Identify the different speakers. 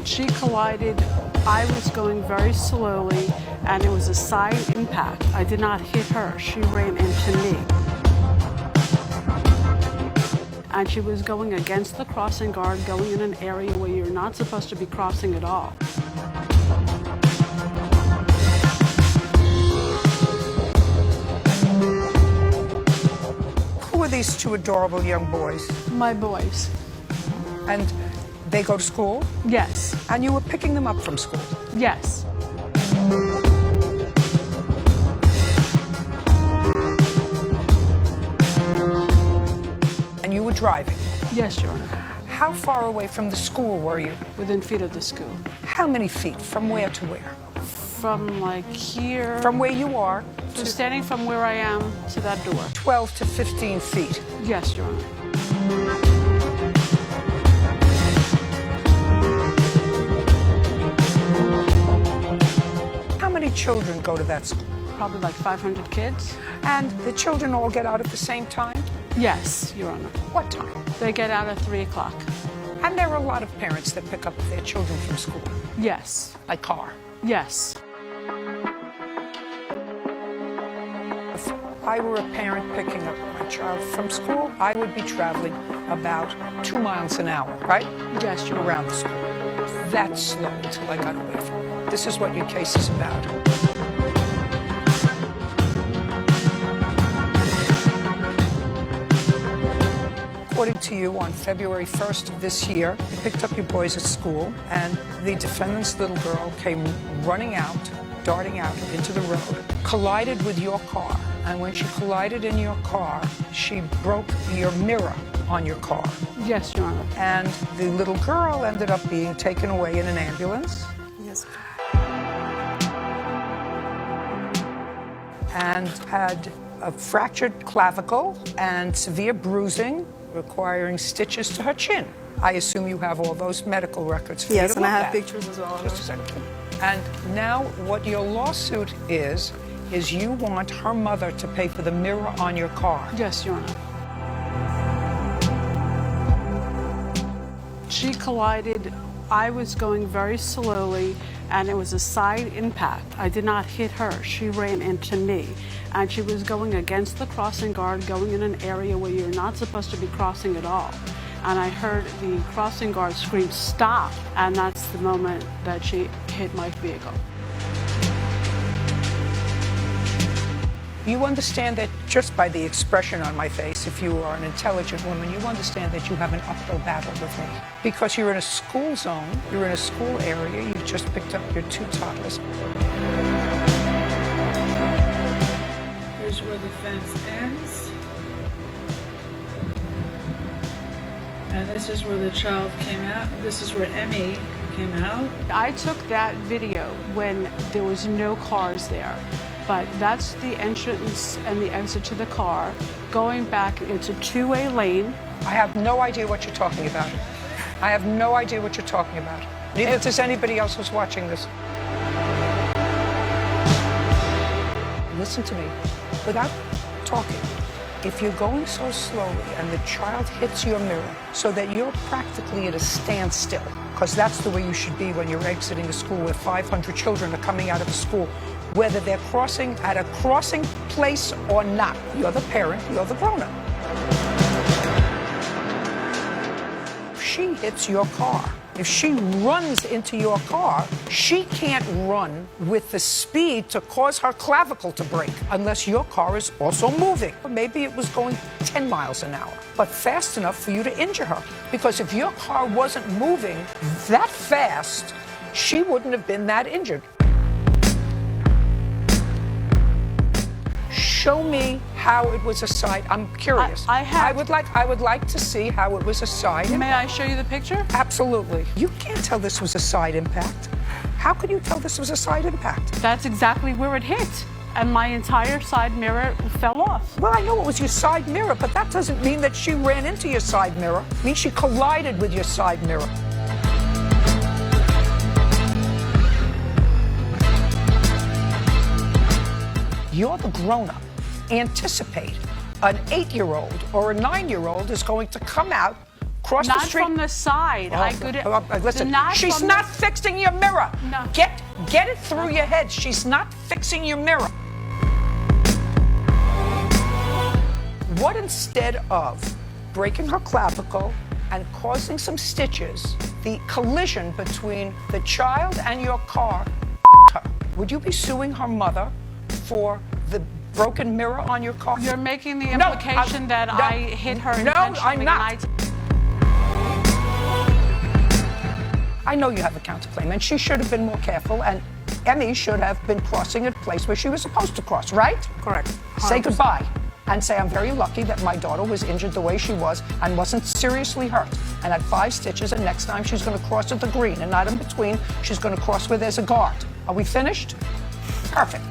Speaker 1: She collided. I was going very slowly, and it was a side impact. I did not hit her. She ran into me. And she was going against the crossing guard, going in an area where you're not supposed to be crossing at all.
Speaker 2: Who are these two adorable young boys?
Speaker 1: My boys.
Speaker 2: And they go to school?
Speaker 1: Yes.
Speaker 2: And you were picking them up from school?
Speaker 1: Yes.
Speaker 2: And you were driving?
Speaker 1: Yes, Your Honor.
Speaker 2: How far away from the school were you?
Speaker 1: Within feet of the school.
Speaker 2: How many feet? From where to where?
Speaker 1: From like here.
Speaker 2: From where you are?
Speaker 1: Just standing from where I am to that door.
Speaker 2: 12 to 15 feet.
Speaker 1: Yes, Your Honor.
Speaker 2: How many children go to that school?
Speaker 1: Probably like 500 kids.
Speaker 2: And the children all get out at the same time?
Speaker 1: Yes, Your Honor.
Speaker 2: What time?
Speaker 1: They get out at 3 o'clock.
Speaker 2: And there are a lot of parents that pick up their children from school.
Speaker 1: Yes.
Speaker 2: By car.
Speaker 1: Yes.
Speaker 2: If I were a parent picking up my child from school, I would be traveling about 2 miles an hour, right?
Speaker 1: Yes, Your Honor.
Speaker 2: Around the school. That's slow until I got away from it. This is what your case is about. According to you, on February 1st of this year, you picked up your boys at school, and the defendant's little girl came running out, darting out into the road, collided with your car. And when she collided in your car, she broke your mirror on your car.
Speaker 1: Yes, Your Honor.
Speaker 2: And the little girl ended up being taken away in an ambulance.
Speaker 1: Yes.
Speaker 2: And had a fractured clavicle and severe bruising requiring stitches to her chin. I assume you have all those medical records for you to
Speaker 1: Yes, and I
Speaker 2: look
Speaker 1: have
Speaker 2: at.
Speaker 1: pictures as well.
Speaker 2: Just a second. And now what your lawsuit is you want her mother to pay for the mirror on your car.
Speaker 1: Yes, Your Honor. She collided. I was going very slowly, and it was a side impact. I did not hit her. She ran into me. And she was going against the crossing guard, going in an area where you're not supposed to be crossing at all. And I heard the crossing guard scream, "Stop!" And that's the moment that she hit my vehicle.
Speaker 2: You understand that just by the expression on my face, if you are an intelligent woman, you understand that you have an uphill battle with me. Because you're in a school zone, you're in a school area, you just picked up your 2 toddlers.
Speaker 3: Here's where the fence ends. And this is where the child came out. This is where Emmy came out.
Speaker 1: I took that video when there was no cars there. But that's the entrance and the exit to the car. Going back, it's a 2-way lane.
Speaker 2: I have no idea what you're talking about. I have no idea what you're talking about. Neither does anybody else who's watching this. Listen to me. Without talking, if you're going so slowly and the child hits your mirror so that you're practically at a standstill, because that's the way you should be when you're exiting a school where 500 children are coming out of a school, whether they're crossing at a crossing place or not. You're the parent, you're the grown-up. If she hits your car, if she runs into your car, she can't run with the speed to cause her clavicle to break unless your car is also moving. Or maybe it was going 10 miles an hour, but fast enough for you to injure her. Because if your car wasn't moving that fast, she wouldn't have been that injured. Show me how it was a side. I'm curious. I would like to see how it was a side impact.
Speaker 1: May I show you the picture?
Speaker 2: Absolutely. You can't tell this was a side impact. How could you tell this was a side impact?
Speaker 1: That's exactly where it hit. And my entire side mirror fell off.
Speaker 2: Well, I know it was your side mirror, but that doesn't mean that she ran into your side mirror. It means she collided with your side mirror. You're the grown-up. Anticipate an 8-year-old or a 9-year-old is going to come out cross
Speaker 1: not
Speaker 2: the street.
Speaker 1: from the side. I could.
Speaker 2: Listen,
Speaker 1: not
Speaker 2: she's
Speaker 1: from
Speaker 2: not fixing your mirror.
Speaker 1: No.
Speaker 2: Get it through your head. She's not fixing your mirror. What instead of breaking her clavicle and causing some stitches, the collision between the child and your car, her, would you be suing her mother for the broken mirror on your car?
Speaker 1: You're making the implication that I hit her intentionally.
Speaker 2: No, I'm not. I know you have a counterclaim, and she should have been more careful, and Emmy should have been crossing a place where she was supposed to cross, right?
Speaker 1: Correct. 100%.
Speaker 2: Say goodbye and say, I'm very lucky that my daughter was injured the way she was and wasn't seriously hurt and had 5 stitches, and next time she's going to cross at the green and not in between. She's going to cross where there's a guard. Are we finished? Perfect.